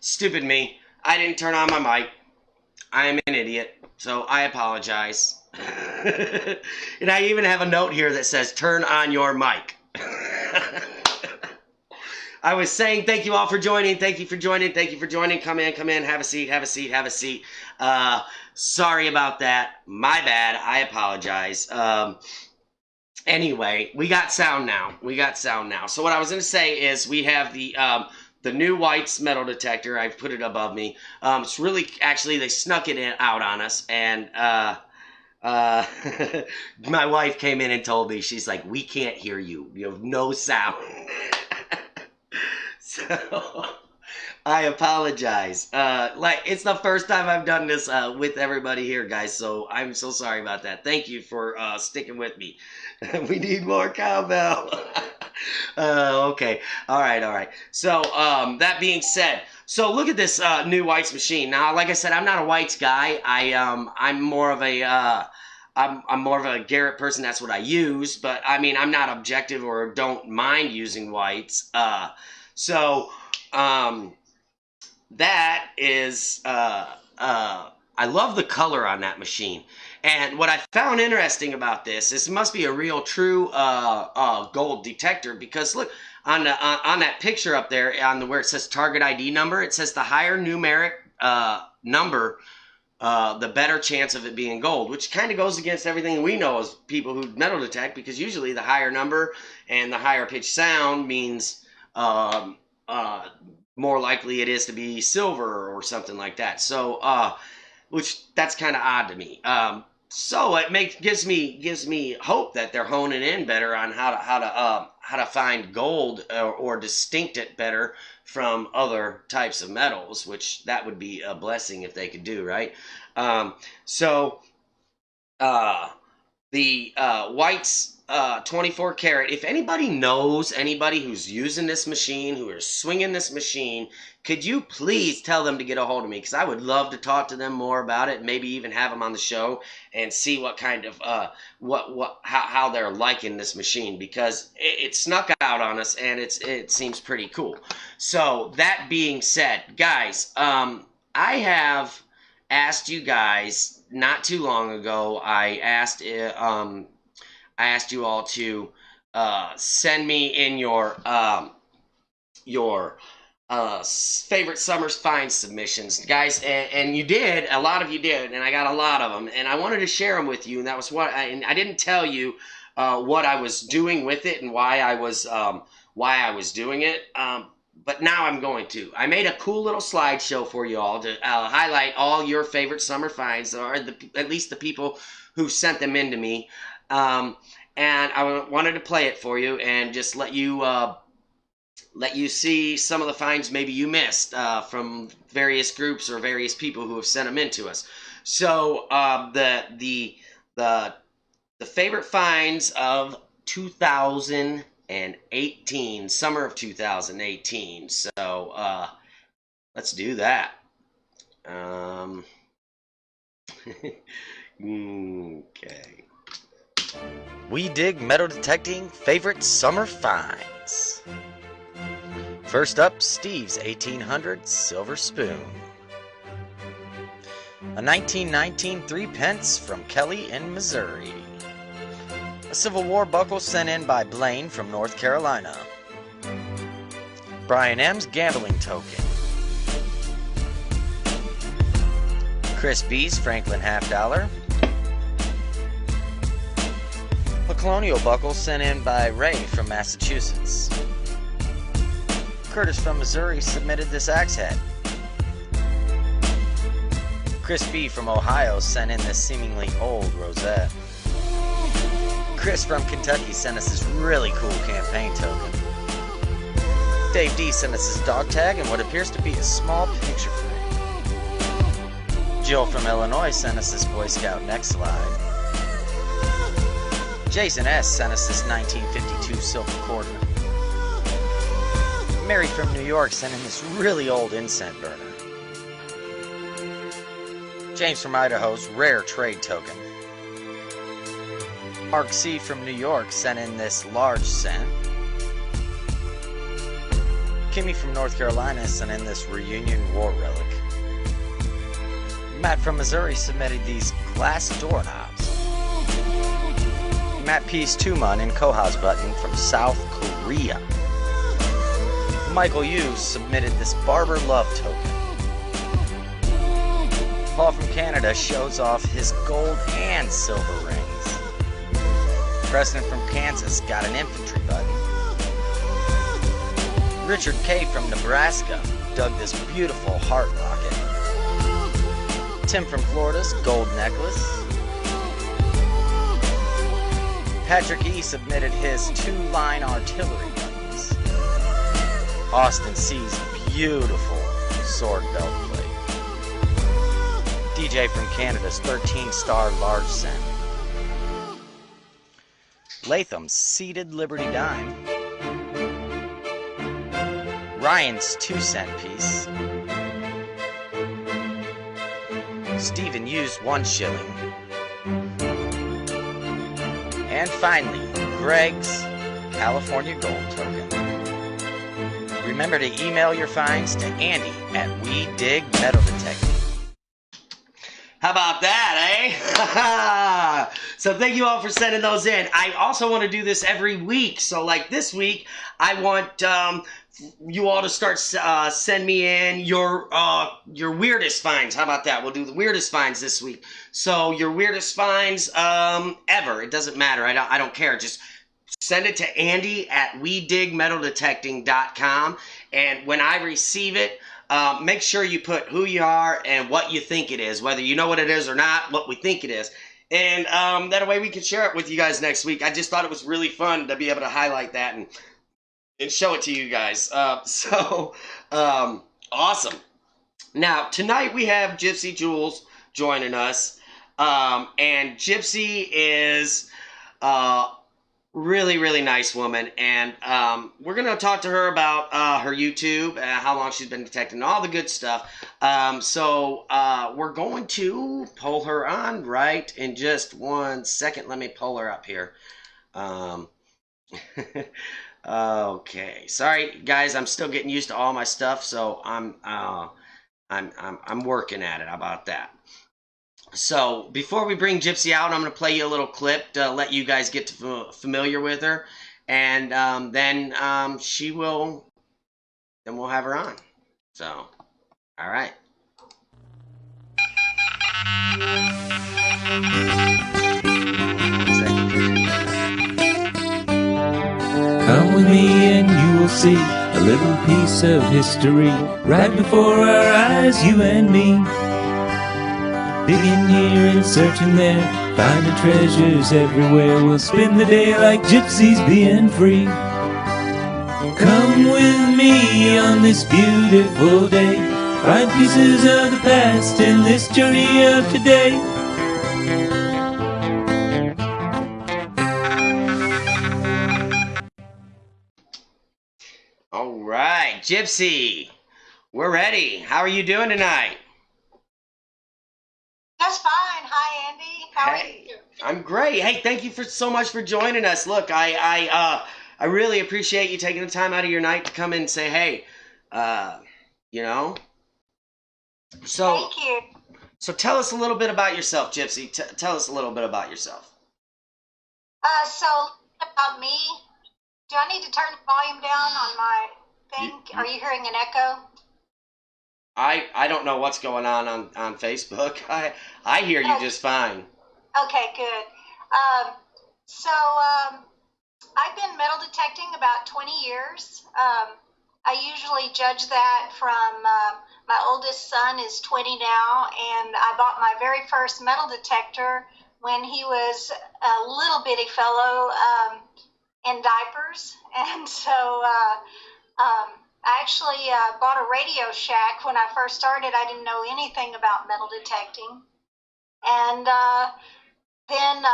Stupid me. I didn't turn on my mic. I'm an idiot, so I apologize. And I even have a note here that says, turn on your mic. I was saying thank you all for joining. Thank you for joining. Thank you for joining. Come in, come in. Have a seat, have a seat, have a seat. Sorry about that. My bad. I apologize. Anyway, we got sound now. We got sound now. So what I was going to say is we have the new White's metal detector. I've put it above me. It's really, actually, they snuck it out on us. And my wife came in and told me, she's like, we can't hear you. You have no sound. So I apologize. It's the first time I've done this with everybody here, guys. So I'm so sorry about that. Thank you for sticking with me. We need more cowbell. Okay. All right. So that being said, so look at this new White's machine. Now, like I said, I'm not a White's guy. I'm more of a I'm more of a Garrett person. That's what I use. But I mean, I'm not objective or don't mind using White's. So that is I love the color on that machine. And what I found interesting about this is it must be a real true gold detector, because look on that picture up there where it says target ID number, it says the higher numeric number, the better chance of it being gold, which kind of goes against everything we know as people who metal detect, because usually the higher number and the higher pitch sound means more likely it is to be silver or something like that. So, which that's kind of odd to me. So it gives me hope that they're honing in better on how to find gold or distinct it better from other types of metals, which that would be a blessing if they could do, right? The White's 24 karat. If anybody knows anybody who's using this machine, who is swinging this machine, could you please tell them to get a hold of me? Because I would love to talk to them more about it. Maybe even have them on the show and see what kind of how they're liking this machine, because it snuck out on us and it seems pretty cool. So that being said, guys, I have asked you guys not too long ago. I asked you all to send me in your favorite summer's find submissions, guys, and you did. A lot of you did, and I got a lot of them, and I wanted to share them with you. And that was what I didn't tell you what I was doing with it and why I was doing it. But now I'm going to. I made a cool little slideshow for you all to highlight all your favorite summer finds, or at least the people who sent them in to me. And I wanted to play it for you and just let you see some of the finds maybe you missed from various groups or various people who have sent them in to us. So the favorite finds of 2018, summer of 2018. So let's do that. Okay. We dig metal detecting favorite summer finds. First up, Steve's 1800 silver spoon. A 1919 3-pence from Kelly in Missouri. A Civil War buckle sent in by Blaine from North Carolina. Brian M's gambling token. Chris B's Franklin $50. A colonial buckle sent in by Ray from Massachusetts. Curtis from Missouri submitted this axe head. Chris B from Ohio sent in this seemingly old rosette. Chris from Kentucky sent us this really cool campaign token. Dave D sent us his dog tag and what appears to be a small picture frame. Jill from Illinois sent us this Boy Scout neck slide. Jason S sent us this 1952 silver quarter. Mary from New York sent in this really old incense burner. James from Idaho's rare trade token. Mark C from New York sent in this large cent. Kimmy from North Carolina sent in this reunion war relic. Matt from Missouri submitted these glass doorknobs. Matt Peace Tuman in Koha's button from South Korea. Michael Yu submitted this Barber Love token. Paul from Canada shows off his gold and silver rings. Preston from Kansas got an infantry button. Richard K. from Nebraska dug this beautiful heart rocket. Tim from Florida's gold necklace. Patrick E. submitted his 2-line artillery buttons. Austin C.'s beautiful sword belt plate. DJ from Canada's 13-star large cent. Latham's seated Liberty dime. Ryan's 2-cent piece. Stephen used 1 shilling. And finally, Greg's California Gold token. Remember to email your finds to Andy at We Dig Metal Detecting. How about that, eh? So thank you all for sending those in. I also want to do this every week. So like this week, I want you all to start send me in your weirdest finds. How about that? We'll do the weirdest finds this week. So your weirdest finds ever. It doesn't matter. I don't care. Just send it to Andy at WeDigMetalDetecting.com. And when I receive it, make sure you put who you are and what you think it is, whether you know what it is or not, what we think it is. And that way we can share it with you guys next week. I just thought it was really fun to be able to highlight that and show it to you guys. Awesome. Now, tonight we have Gypsy Jules joining us. And Gypsy is really, really nice woman. And we're going to talk to her about her YouTube, how long she's been detecting, all the good stuff. We're going to pull her on right in just 1 second. Let me pull her up here. Okay, sorry guys, I'm still getting used to all my stuff, so I'm working at it. How about that? So before we bring Gypsy out, I'm going to play you a little clip to let you guys get familiar with her, and then we'll have her on. So, all right. Come with me and you will see a little piece of history right before our eyes, you and me. Digging here and searching there, finding treasures everywhere. We'll spend the day like gypsies being free. Come with me on this beautiful day, find pieces of the past in this journey of today. All right, Gypsy, we're ready. How are you doing tonight? Just fine. Hi, Andy. How are you? I'm great. Hey, thank you so much for joining us. Look, I really appreciate you taking the time out of your night to come in and say, hey, you know. So, thank you. So tell us a little bit about yourself, Gypsy. Tell us a little bit about yourself. So about me, do I need to turn the volume down on my thing? Are you hearing an echo? I don't know what's going on Facebook. I hear you just fine. Okay, good. I've been metal detecting about 20 years. I usually judge that from my oldest son is 20 now, and I bought my very first metal detector when he was a little bitty fellow in diapers. And so I actually bought a Radio Shack when I first started. I didn't know anything about metal detecting. And then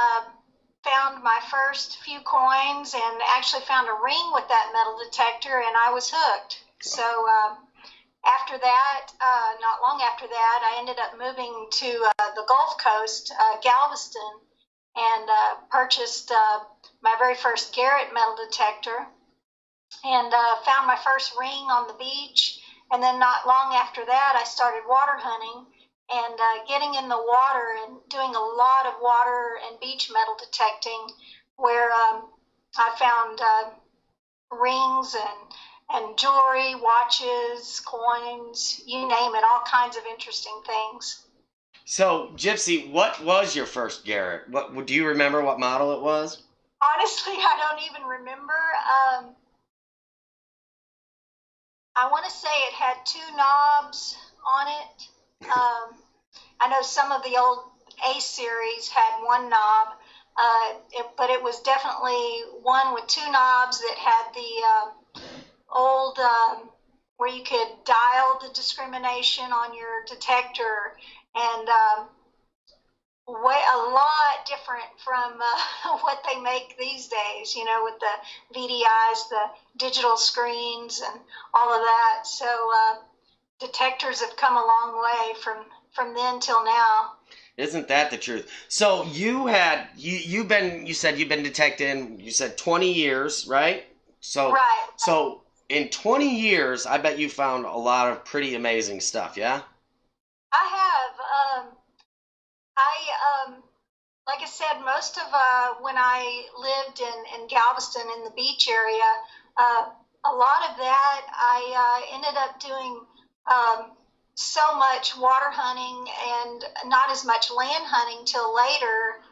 found my first few coins and actually found a ring with that metal detector, and I was hooked. So after that, not long after that, I ended up moving to the Gulf Coast, Galveston, and purchased my very first Garrett metal detector. and found my first ring on the beach. And then not long after that, I started water hunting and getting in the water and doing a lot of water and beach metal detecting, where I found rings and jewelry, watches, coins, you name it, all kinds of interesting things. So, Gypsy, what was your first Garrett? What do you remember? What model it was? Honestly, I don't even remember. I want to say it had two knobs on it. I know some of the old A series had one knob, but it was definitely one with two knobs that had the old where you could dial the discrimination on your detector, and way a lot different from what they make these days, with the VDIs, the digital screens, and all of that. So detectors have come a long way from then till now. Isn't that the truth? So you said you've been detecting, you said 20 years, right? Right. So in 20 years, I bet you found a lot of pretty amazing stuff, yeah? I have. Like I said, most of when I lived in Galveston in the beach area, a lot of that I ended up doing so much water hunting and not as much land hunting till later,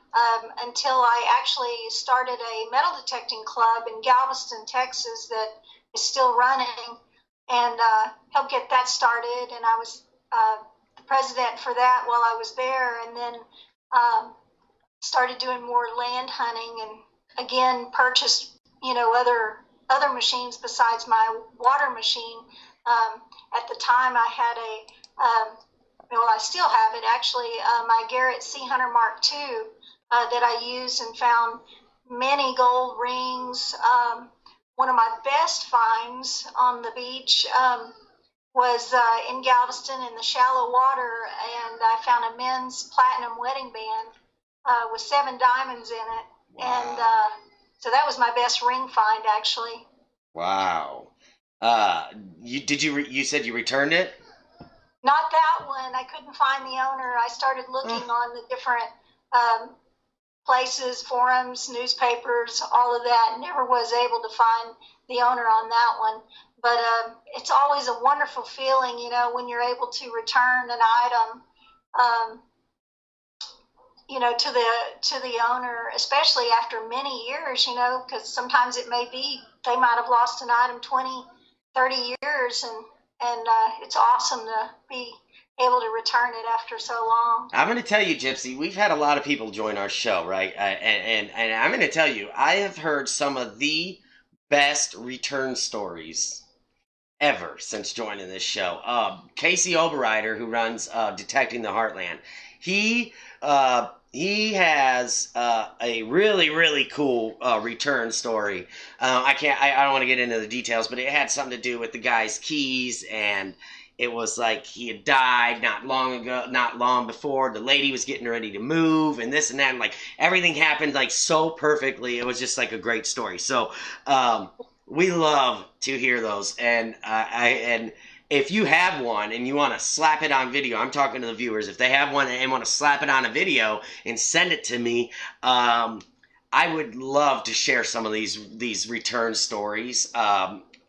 until I actually started a metal detecting club in Galveston, Texas, that is still running, and helped get that started. And I was the president for that while I was there, and then started doing more land hunting, and again purchased other machines besides my water machine. At the time, I had I still have it actually, my Garrett Sea Hunter Mark II, that I used and found many gold rings. One of my best finds on the beach was in Galveston in the shallow water, and I found a men's platinum wedding band with 7 diamonds in it. Wow. And so that was my best ring find, actually. Wow. You said you returned it? Not that one. I couldn't find the owner. I started looking on the different places, forums, newspapers, all of that. Never was able to find the owner on that one. But it's always a wonderful feeling, when you're able to return an item, to the owner, especially after many years, because sometimes it may be they might have lost an item 20, 30 years, and it's awesome to be able to return it after so long. I'm going to tell you, Gypsy, we've had a lot of people join our show, right? And I'm going to tell you, I have heard some of the best return stories ever since joining this show. Casey Oberreiter, who runs Detecting the Heartland, he has a really, really cool return story. I don't want to get into the details, but it had something to do with the guy's keys, and it was like he had died not long before. The lady was getting ready to move, and this and that, and like everything happened like so perfectly. It was just like a great story. So we love to hear those, and and if you have one and you want to slap it on video, I'm talking to the viewers. If they have one and want to slap it on a video and send it to me, I would love to share some of these return stories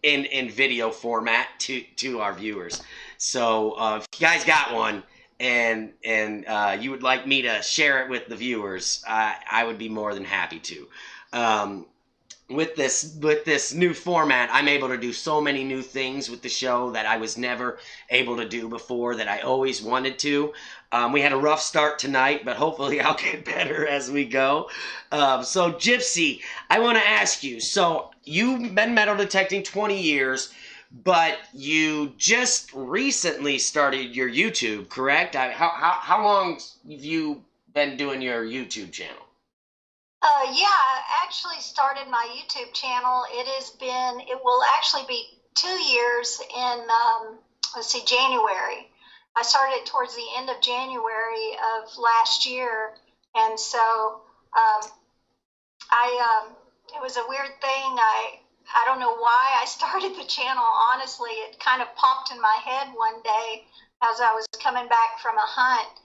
in video format to our viewers. So if you guys got one and you would like me to share it with the viewers, I would be more than happy to. With this new format, I'm able to do so many new things with the show that I was never able to do before, that I always wanted to. We had a rough start tonight, but hopefully I'll get better as we go. So Gypsy, I want to ask you, so you've been metal detecting 20 years, but you just recently started your YouTube, correct? How long have you been doing your YouTube channel? Yeah, I actually started my YouTube channel. It will actually be 2 years in, January. I started towards the end of January of last year. And so, it was a weird thing. I don't know why I started the channel. Honestly, it kind of popped in my head one day as I was coming back from a hunt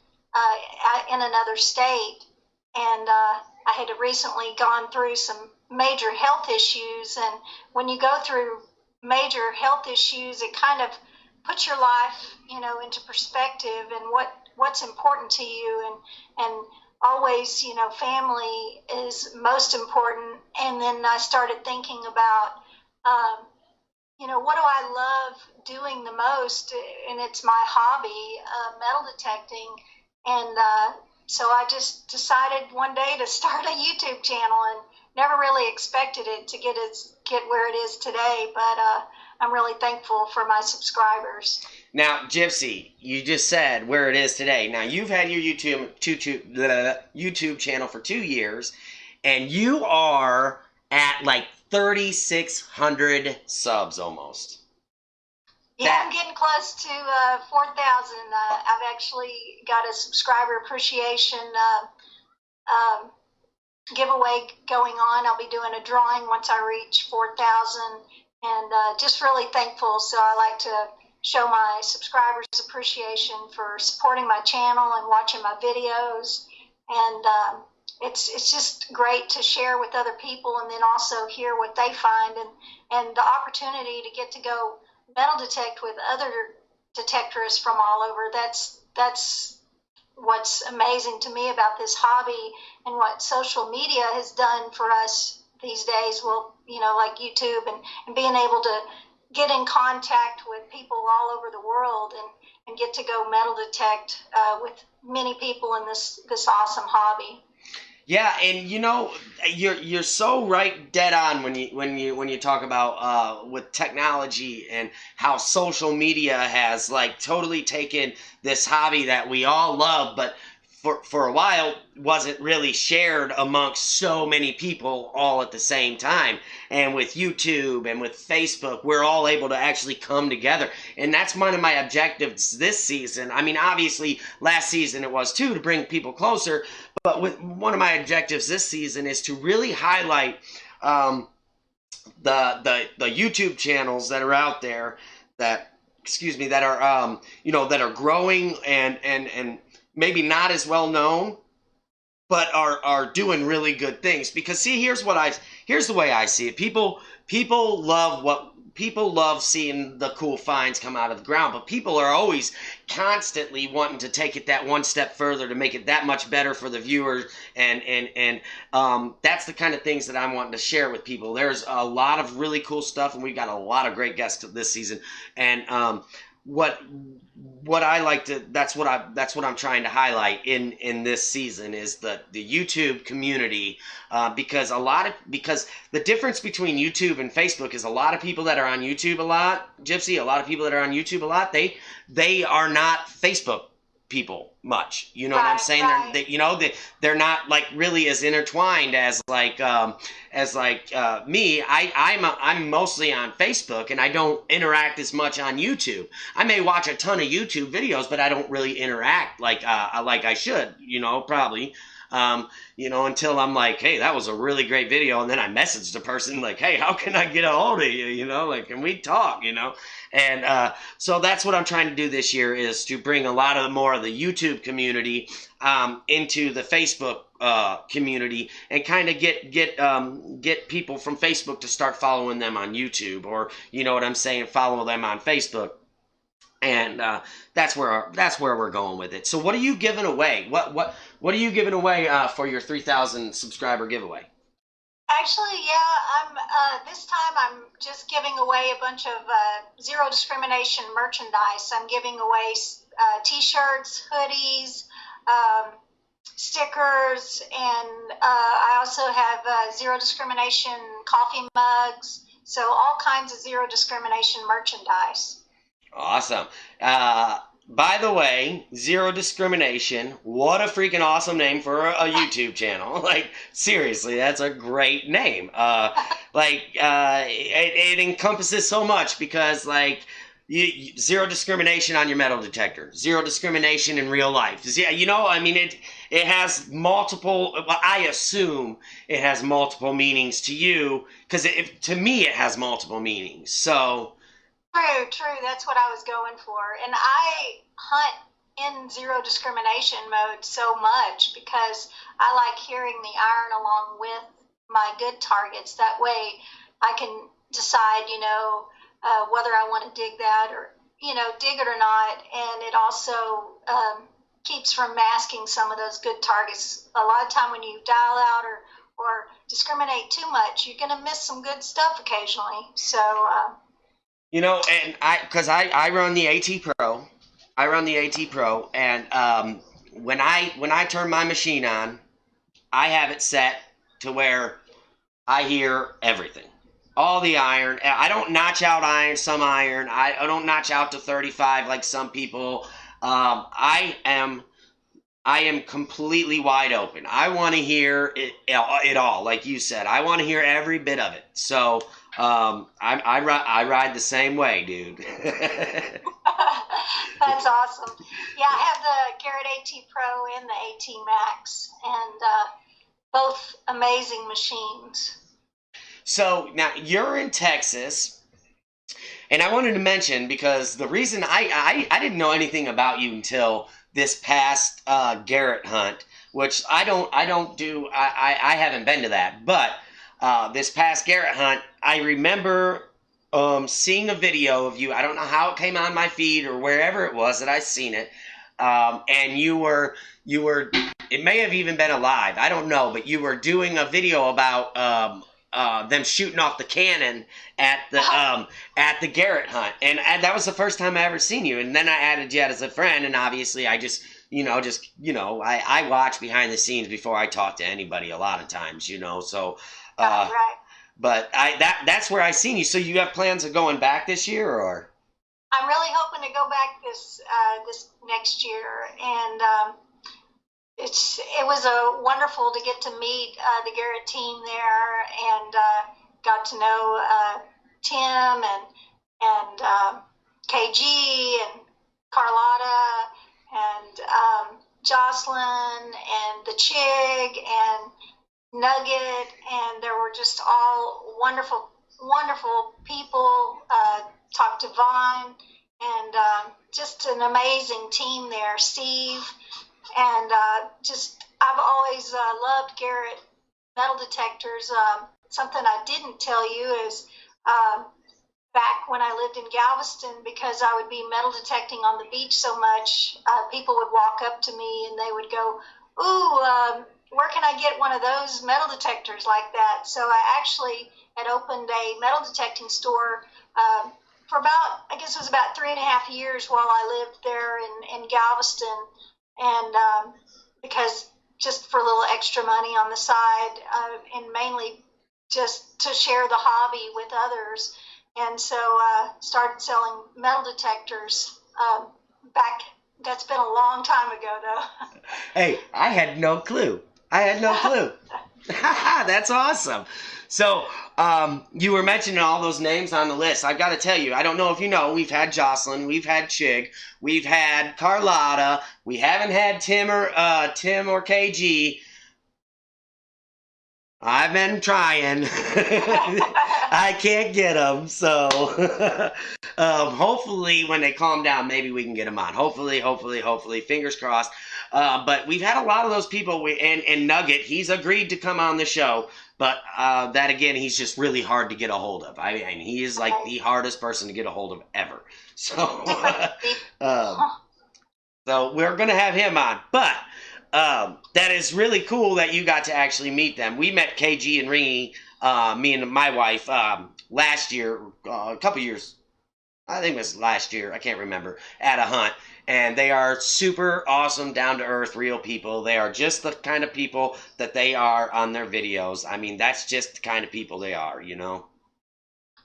in another state, and I had recently gone through some major health issues. And when you go through major health issues, it kind of puts your life, into perspective and what's important to you, and always, family is most important. And then I started thinking about, what do I love doing the most? And it's my hobby, metal detecting. And so I just decided one day to start a YouTube channel, and never really expected it to get where it is today. But I'm really thankful for my subscribers. Now, Gypsy, you just said where it is today. Now, you've had your YouTube channel for 2 years, and you are at like 3,600 subs almost. Yeah, I'm getting close to 4,000. I've actually got a subscriber appreciation giveaway going on. I'll be doing a drawing once I reach 4,000, and just really thankful. So I like to show my subscribers appreciation for supporting my channel and watching my videos. And it's just great to share with other people, and then also hear what they find, and the opportunity to get to go metal detect with other detectorists from all over. That's what's amazing to me about this hobby, and what social media has done for us these days. Well, like YouTube, and being able to get in contact with people all over the world, and get to go metal detect with many people in this awesome hobby. Yeah, and you're so right, dead on when you talk about with technology and how social media has like totally taken this hobby that we all love, but for a while wasn't really shared amongst so many people all at the same time. And with YouTube and with Facebook, we're all able to actually come together. And that's one of my objectives this season. I mean, obviously last season it was too, to bring people closer, but one of my objectives this season is to really highlight the YouTube channels that are out there that are that are growing and maybe not as well known, but are doing really good things. Because see, here's the way I see it. People love seeing the cool finds come out of the ground, but people are always constantly wanting to take it that one step further to make it that much better for the viewers, and that's the kind of things that I'm wanting to share with people. There's a lot of really cool stuff, and we got a lot of great guests this season, and what I like to that's what I'm trying to highlight in this season is the YouTube community, because the difference between YouTube and Facebook is a lot of people that are on YouTube a lot, Gypsy, a lot of people that are on YouTube a lot, they are not Facebook people much. You know what I'm saying? Right. They're not like really as intertwined as me. I'm mostly on Facebook, and I don't interact as much on YouTube. I may watch a ton of YouTube videos, but I don't really interact like I should, probably. Until I'm like, hey, that was a really great video, and then I message the person like, hey, how can I get a hold of you? Can we talk? And so that's what I'm trying to do this year, is to bring a lot more of the YouTube community into the Facebook community, and kind of get people from Facebook to start following them on YouTube, or follow them on Facebook. And that's where we're going with it. So what are you giving away? What are you giving away for your 3,000 subscriber giveaway? Actually, yeah, this time I'm just giving away a bunch of Zero Discrimination merchandise. I'm giving away T-shirts, hoodies, stickers, and I also have Zero Discrimination coffee mugs. So all kinds of Zero Discrimination merchandise. Awesome. By the way, Zero Discrimination, what a freaking awesome name for a YouTube channel. Like, seriously, that's a great name. It encompasses so much, because, zero discrimination on your metal detector. Zero discrimination in real life. Yeah, you know, I mean, it has multiple. Well, I assume it has multiple meanings to you, because to me it has multiple meanings. So True. That's what I was going for. And I hunt in zero discrimination mode so much because I like hearing the iron along with my good targets. That way I can decide, whether I want to dig that or, dig it or not. And it also keeps from masking some of those good targets. A lot of time when you dial out or discriminate too much, you're going to miss some good stuff occasionally. So, and I run the AT Pro. I run the AT Pro, and when I turn my machine on, I have it set to where I hear everything, all the iron. I don't notch out some iron. I don't notch out to 35 like some people. I am completely wide open. I want to hear it all, like you said. I want to hear every bit of it. So I ride the same way, dude. That's awesome. Yeah, I have the Garrett AT Pro and the AT Max, and both amazing machines. So now you're in Texas, and I wanted to mention, because the reason I didn't know anything about you until this past Garrett hunt, which I haven't been to that, but this past Garrett hunt, I remember seeing a video of you. I don't know how it came on my feed or wherever it was that I seen it, and you were. It may have even been alive. I don't know, but you were doing a video about them shooting off the cannon at the Garrett hunt, and that was the first time I ever seen you. And then I added you as a friend, and obviously I I watch behind the scenes before I talk to anybody a lot of times, so. Right. But that's where I seen you. So you have plans of going back this year, or? I'm really hoping to go back this next year, and it was wonderful to get to meet the Garrett team there, and got to know Tim and KG and Carlotta and Jocelyn and the Chig and Nugget, and there were just all wonderful people. Talked to Vaughn, and just an amazing team there. Steve, and I've always loved Garrett metal detectors. Something I didn't tell you is back when I lived in Galveston, because I would be metal detecting on the beach so much, people would walk up to me and they would go, "Ooh, where can I get one of those metal detectors like that?" So I actually had opened a metal detecting store for about, I guess it was about 3.5 years while I lived there in Galveston, and because just for a little extra money on the side, and mainly just to share the hobby with others. And so started selling metal detectors back. That's been a long time ago, though. Hey, I had no clue. That's awesome. So, you were mentioning all those names on the list. I've got to tell you, I don't know if you know, we've had Jocelyn, we've had Chig, we've had Carlotta, we haven't had Tim or KG. I've been trying. I can't get them, so hopefully when they calm down, maybe we can get them on. Hopefully, fingers crossed. But we've had a lot of those people, and Nugget, he's agreed to come on the show, but that again, he's just really hard to get a hold of. I mean, he is like the hardest person to get a hold of ever. So, so we're gonna have him on, but. That is really cool that you got to actually meet them. We met KG and Ringy, me and my wife, last year, a couple years, I think it was last year, I can't remember, at a hunt. And they are super awesome, down-to-earth, real people. They are just the kind of people that they are on their videos. I mean, that's just the kind of people they are,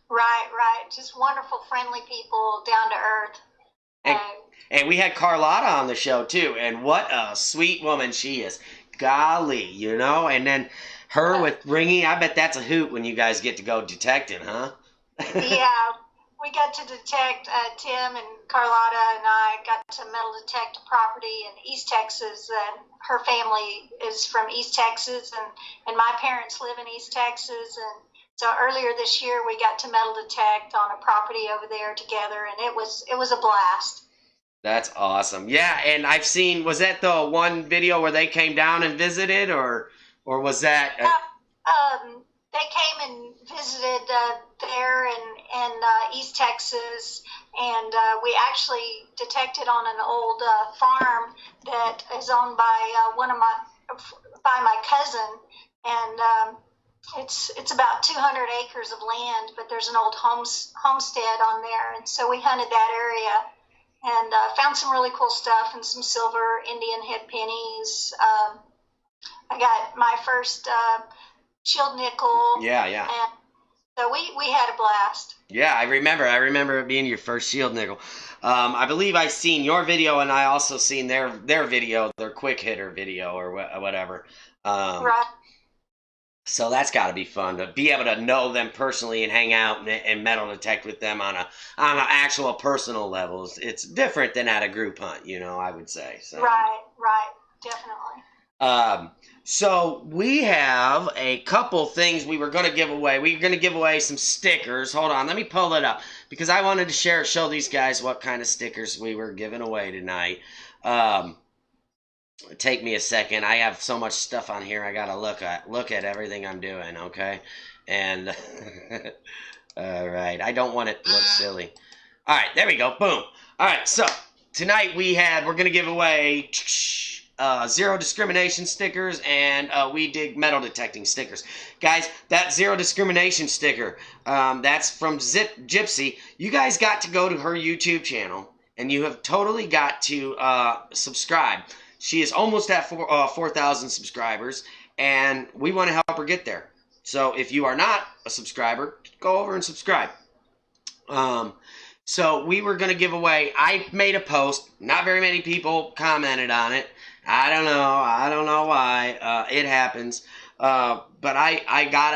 Right. Just wonderful, friendly people, down to earth. And we had Carlotta on the show, too, and what a sweet woman she is. Golly, and then her with Ringy, I bet that's a hoot when you guys get to go detecting, huh? Yeah, we got to detect, Tim and Carlotta and I got to metal detect a property in East Texas. Her family is from East Texas, and my parents live in East Texas. And so earlier this year, we got to metal detect on a property over there together, and it was a blast. That's awesome. Yeah, and I've seen, was that the one video where they came down and visited, or was that? They came and visited there in East Texas, and we actually detected on an old farm that is owned by my cousin, and it's about 200 acres of land, but there's an old homestead on there, and so we hunted that area and found some really cool stuff and some silver Indian head pennies. I got my first shield nickel. Yeah. And so we had a blast. Yeah, I remember it being your first shield nickel. I believe I seen your video, and I also seen their video, their quick hitter video, or whatever. Right. So that's got to be fun to be able to know them personally and hang out and metal detect with them on an actual personal levels. It's different than at a group hunt, I would say. So. Right, definitely. So we have a couple things we were going to give away. We were going to give away some stickers. Hold on, let me pull it up because I wanted to show these guys what kind of stickers we were giving away tonight. Take me a second. I have so much stuff on here I gotta look at everything I'm doing, okay? And all right, I don't want it to look silly. All right, there we go. Boom. All right, so tonight we're gonna give away Zero Discrimination stickers and We Dig metal detecting stickers. Guys, that Zero Discrimination sticker, that's from Gypsy. You guys got to go to her YouTube channel, and you have totally got to subscribe. She is almost at 4,000 subscribers, and we want to help her get there. So if you are not a subscriber, go over and subscribe. So we were going to give away, I made a post, not very many people commented on it. I don't know why, it happens. But I got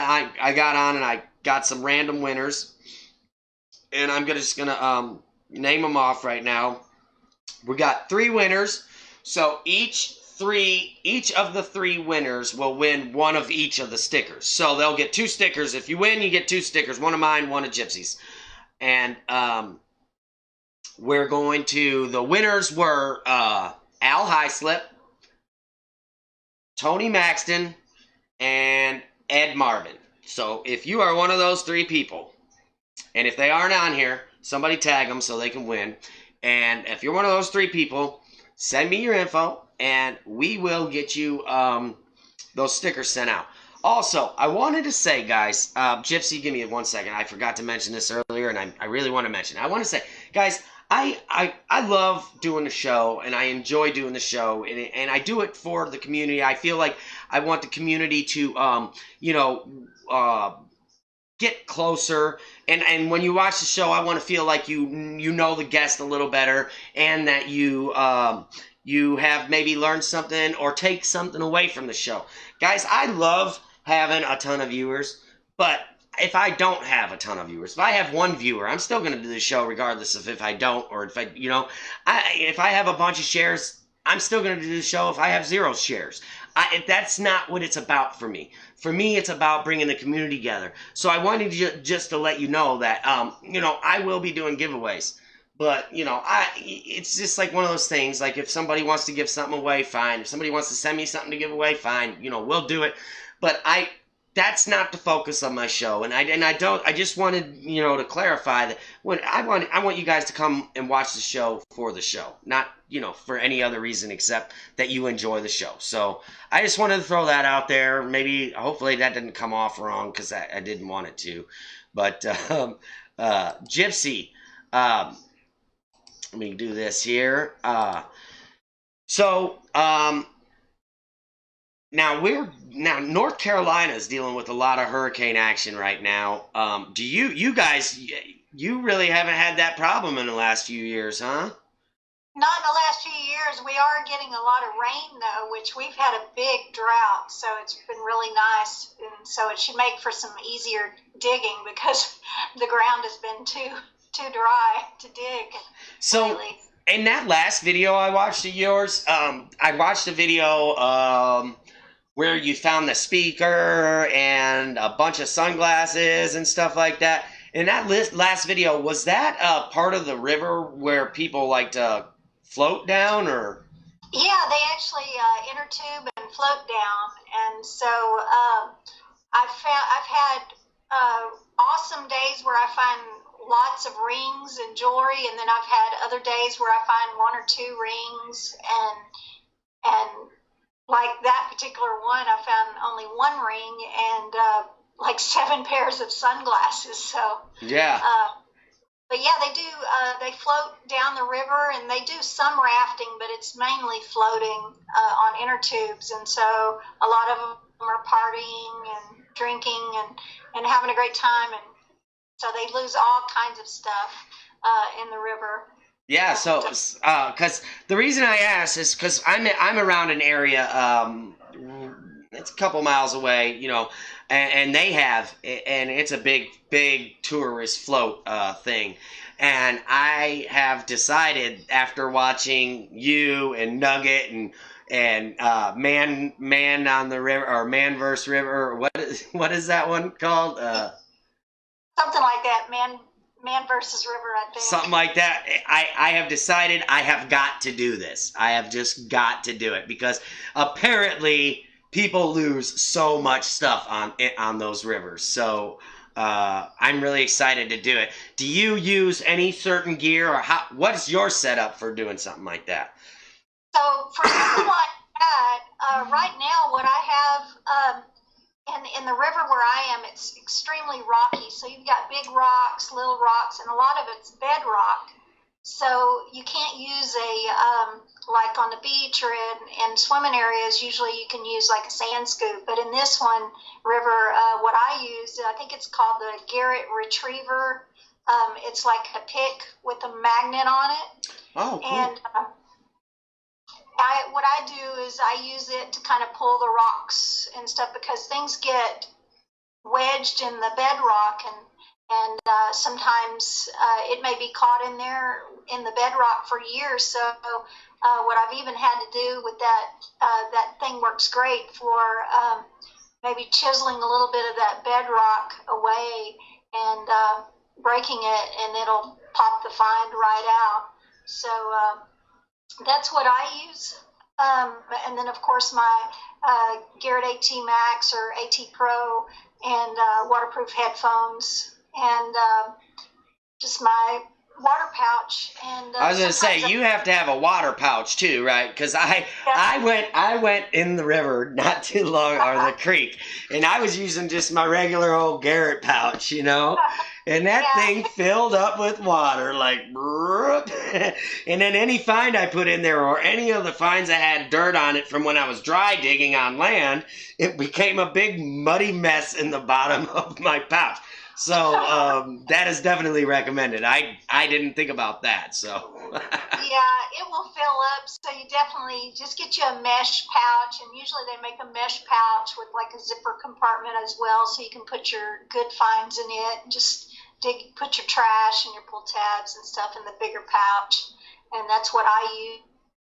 on and I got some random winners, and I'm just going to name them off right now. We got 3 winners. So each of the 3 winners will win one of each of the stickers. So they'll get 2 stickers. If you win, you get 2 stickers. One of mine, one of Gypsy's. And the winners were Al Highslip, Tony Maxton, and Ed Marvin. So if you are one of those 3 people, and if they aren't on here, somebody tag them so they can win. And if you're one of those 3 people, send me your info, and we will get you those stickers sent out. Also, I wanted to say, guys, Gypsy, give me 1 second. I forgot to mention this earlier, and I really want to mention it. I want to say, guys, I love doing the show, and I enjoy doing the show, and I do it for the community. I feel like I want the community to, get closer, and when you watch the show, I want to feel like you know the guest a little better, and that you have maybe learned something or take something away from the show. Guys, I love having a ton of viewers, but if I don't have a ton of viewers, if I have 1 viewer, I'm still going to do the show regardless of if I don't, or if if I have a bunch of shares, I'm still going to do the show if I have 0 shares. That's not what it's about for me. For me, it's about bringing the community together. So I wanted just to let you know that, I will be doing giveaways. But, it's just like one of those things. Like, if somebody wants to give something away, fine. If somebody wants to send me something to give away, fine. We'll do it. But that's not the focus of my show. And I just wanted, to clarify that when I want you guys to come and watch the show for the show. Not, for any other reason except that you enjoy the show. So I just wanted to throw that out there. Maybe, hopefully that didn't come off wrong, because I didn't want it to. But, Gypsy, let me do this here. Now North Carolina is dealing with a lot of hurricane action right now. Do you guys, you really haven't had that problem in the last few years, huh? Not in the last few years. We are getting a lot of rain, though, which we've had a big drought, so it's been really nice. And so it should make for some easier digging, because the ground has been too too dry to dig. So, lately. in that last video I watched of yours, I watched a video where you found the speaker and a bunch of sunglasses and stuff like that. In that last video, was that part of the river where people like to float down, or? Yeah, they actually inner tube and float down, and so I've had awesome days where I find lots of rings and jewelry, and then I've had other days where I find one or two rings, and like that particular one, I found only one ring and like 7 pairs of sunglasses. So Yeah. but yeah, they do. They float down the river, and they do some rafting, but it's mainly floating on inner tubes. And so a lot of them are partying and drinking and having a great time, and so they lose all kinds of stuff in the river. Yeah, so because the reason I asked is because I'm around an area, it's a couple miles away, you know, and they have, and it's a big tourist float thing, and I have decided after watching you and Nugget and man on the river, or man versus river, or what is that one called? Something like that, man versus river, I think. Something like that. I have decided I have got to do this. I have just got to do it because apparently people lose so much stuff on those rivers. So I'm really excited to do it. Do you use any certain gear, or what is your setup for doing something like that? So for something like that, right now what I have in the river where I am, it's extremely rocky. So you've got big rocks, little rocks, and a lot of it's bedrock. So you can't use like on the beach or in swimming areas, usually you can use like a sand scoop. But in this one river, what I use, I think it's called the Garrett Retriever. It's like a pick with a magnet on it. Oh, cool. And what I do is I use it to kind of pull the rocks and stuff because things get wedged in the bedrock, and sometimes it may be caught in there in the bedrock for years. So what I've even had to do with that thing works great for maybe chiseling a little bit of that bedrock away and breaking it, and it'll pop the find right out. So that's what I use. And then, of course, my Garrett AT Max or AT Pro and waterproof headphones, and just my water pouch. And I was going to say, you have to have a water pouch too, right? Because I went in the river not too long, or the creek, and I was using just my regular old Garrett pouch, you know? And that thing filled up with water, like, and then any find I put in there, or any of the finds that had dirt on it from when I was dry digging on land, it became a big muddy mess in the bottom of my pouch. So that is definitely recommended. I didn't think about that. So yeah, it will fill up. So you definitely just get you a mesh pouch, and usually they make a mesh pouch with like a zipper compartment as well, so you can put your good finds in it. Just put your trash and your pull tabs and stuff in the bigger pouch, and that's what I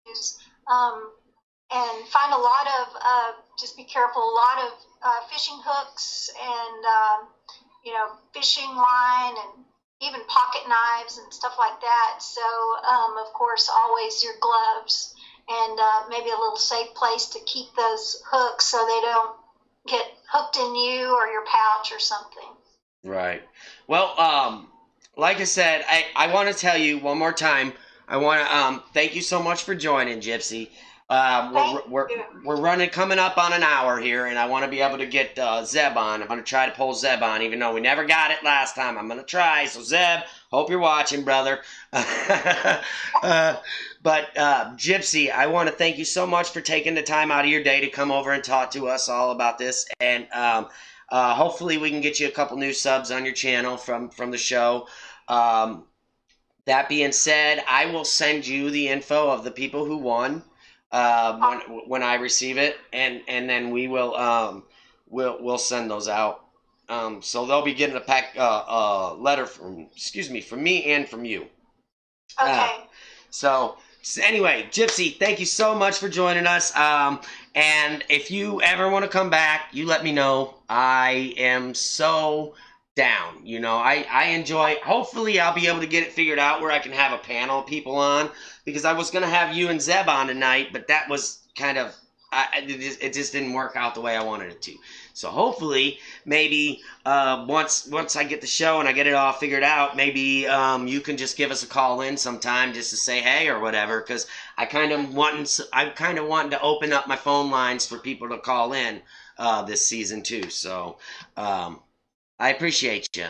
use. And find a lot of just be careful. A lot of fishing hooks and fishing line, and even pocket knives and stuff like that. So, of course, always your gloves and maybe a little safe place to keep those hooks so they don't get hooked in you or your pouch or something. Right. Well, like I said, I want to tell you one more time. I want to thank you so much for joining, Gypsy. We're coming up on an hour here, and I want to be able to get Zeb on. I'm going to try to pull Zeb on, even though we never got it last time. I'm going to try. So, Zeb, hope you're watching, brother. But Gypsy, I want to thank you so much for taking the time out of your day to come over and talk to us all about this. And hopefully we can get you a couple new subs on your channel from the show. That being said, I will send you the info of the people who won. When I receive it, and then we will we'll send those out. So they'll be getting a letter from me and from you. Okay. So anyway, Gypsy, thank you so much for joining us. And if you ever want to come back, you let me know. I am so down. I enjoy. Hopefully, I'll be able to get it figured out where I can have a panel of people on, because I was gonna have you and Zeb on tonight, but that was kind of it just didn't work out the way I wanted it to. So hopefully, maybe once I get the show and I get it all figured out, maybe you can just give us a call in sometime just to say hey or whatever. Because I'm kind of wanting to open up my phone lines for people to call in this season too. So I appreciate you.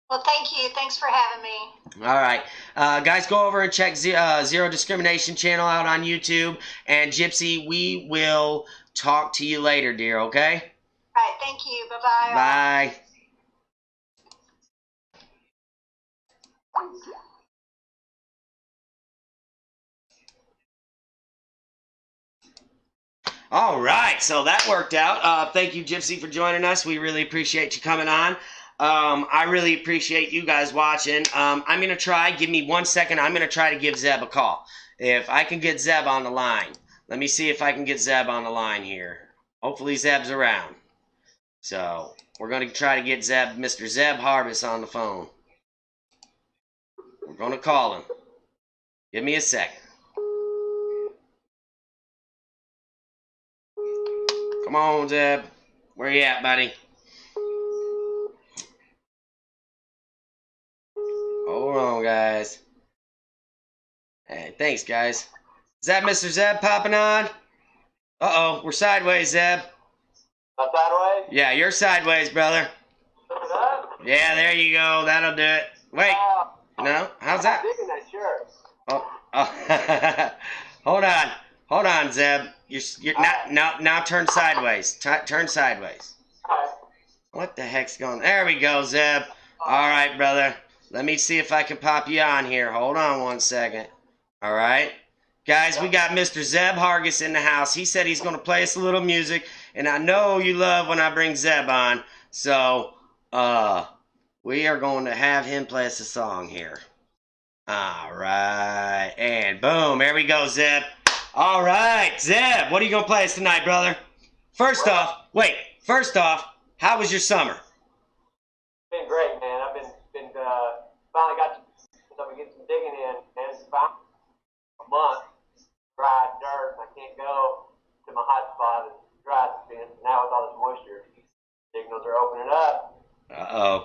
Well, thank you. Thanks for having me. All right. Guys, go over and check Zero Discrimination channel out on YouTube. And Gypsy, we will talk to you later, dear, okay? All right. Thank you. Bye-bye. Bye. All right. So that worked out. Thank you, Gypsy, for joining us. We really appreciate you coming on. I really appreciate you guys watching. I'm going to try. Give me 1 second. I'm going to try to give Zeb a call. If I can get Zeb on the line. Let me see if I can get Zeb on the line here. Hopefully Zeb's around. So we're going to try to get Mr. Zeb Harvest on the phone. We're going to call him. Give me a second. Come on, Zeb. Where you at, buddy? Hold on, guys. Hey, thanks, guys. Is that Mr. Zeb popping on? Uh-oh, we're sideways, Zeb. Sideways? Yeah, you're sideways, brother. Yeah, there you go. That'll do it. Wait. No? How's that? I'm digging that shirt. Oh. Hold on, Zeb. You're now turn sideways. Turn sideways. What the heck's going on? There we go, Zeb. All right, brother. Let me see if I can pop you on here. Hold on 1 second. All right. Guys, we got Mr. Zeb Hargis in the house. He said he's going to play us a little music, and I know you love when I bring Zeb on. So, we are going to have him play us a song here. All right. And boom, there we go, Zeb. All right, Zeb, what are you going to play us tonight, brother? First off, how was your summer? Been great, man. I've been finally got to get some digging in, and it's about a month dry dirt. I can't go to my hot spot and dry the fence. Now with all this moisture, signals are opening up. Uh-oh.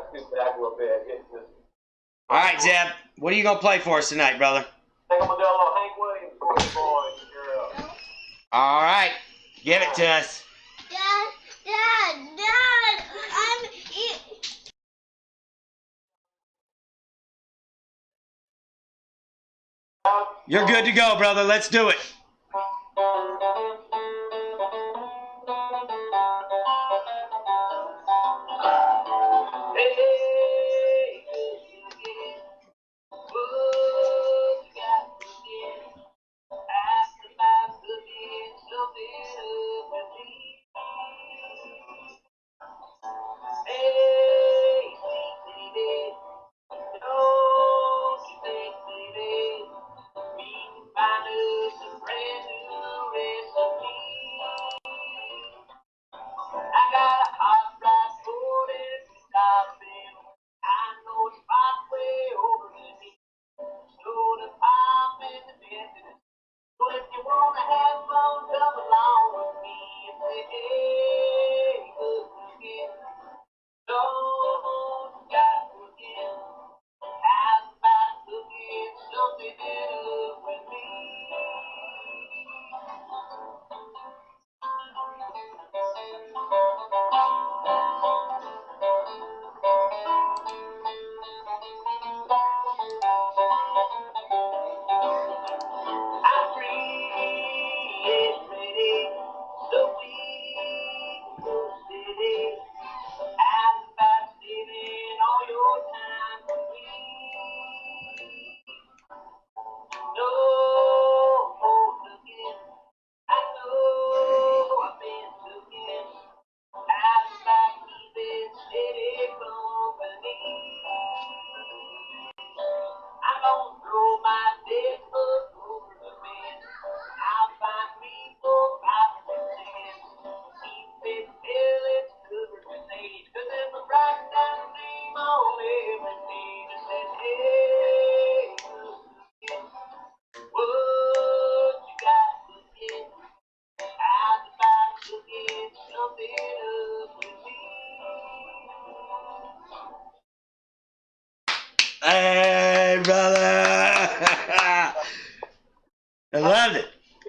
Scoot back a little bit. All right, Zeb, what are you going to play for us tonight, brother? I think I'm going to do a little Hank Williams for you boys and girls. All right, give it to us. Dad, You're good to go, brother. Let's do it. Find us a brand new recipe.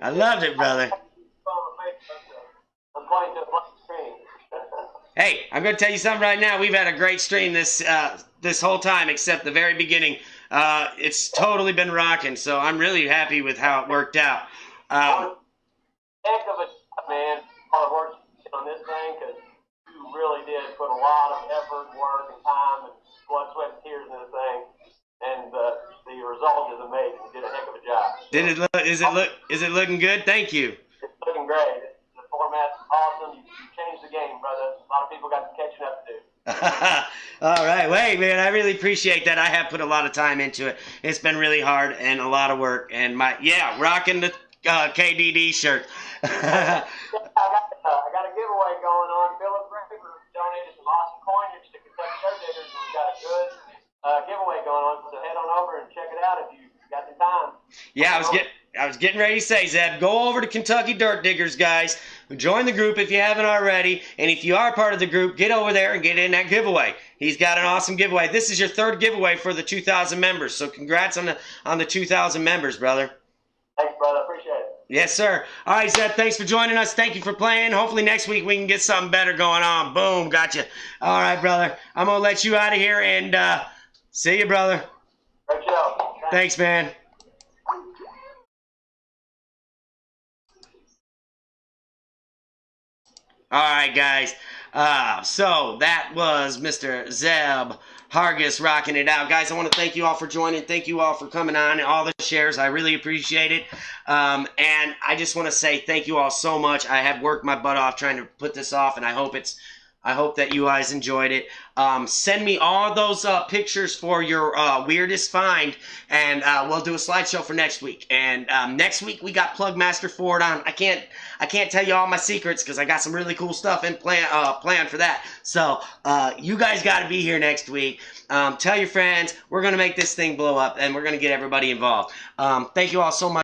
I loved it, brother. I'm pointing to a blank screen. Hey, I'm going to tell you something right now. We've had a great stream this whole time, except the very beginning. It's totally been rocking, so I'm really happy with how it worked out. Heck of a job, man. All the work you did on this thing, because you really did put a lot of effort, work, and time, and blood, sweat, and tears into this thing. And the result is amazing. You did a heck of a job. Is it looking good? Thank you. It's looking great. The format's awesome. You changed the game, brother. A lot of people got some catching up to do. All right. Wait, man, I really appreciate that. I have put a lot of time into it. It's been really hard and a lot of work. And rocking the KDD shirt. I got a giveaway going on. Philip Gregory donated some awesome coinage to Kentucky Dirt Diggers, and we got a good giveaway going on. So head on over and check it out if you got some time. Yeah, I was getting ready to say, Zeb, go over to Kentucky Dirt Diggers, guys. Join the group if you haven't already. And if you are part of the group, get over there and get in that giveaway. He's got an awesome giveaway. This is your third giveaway for the 2,000 members. So congrats on the 2,000 members, brother. Thanks, brother. Appreciate it. Yes, sir. All right, Zeb, thanks for joining us. Thank you for playing. Hopefully next week we can get something better going on. Boom, gotcha. All right, brother. I'm going to let you out of here and see you, brother. Great show. Thanks, man. All right, guys. So that was Mr. Zeb Hargis rocking it out. Guys, I want to thank you all for joining. Thank you all for coming on and all the shares. I really appreciate it. And I just want to say thank you all so much. I have worked my butt off trying to put this off, and I hope that you guys enjoyed it. Send me all those pictures for your weirdest find, and we'll do a slideshow for next week. And next week we got Plugmaster Ford on. I can't tell you all my secrets because I got some really cool stuff in plan for that. So you guys got to be here next week. Tell your friends. We're gonna make this thing blow up, and we're gonna get everybody involved. Thank you all so much.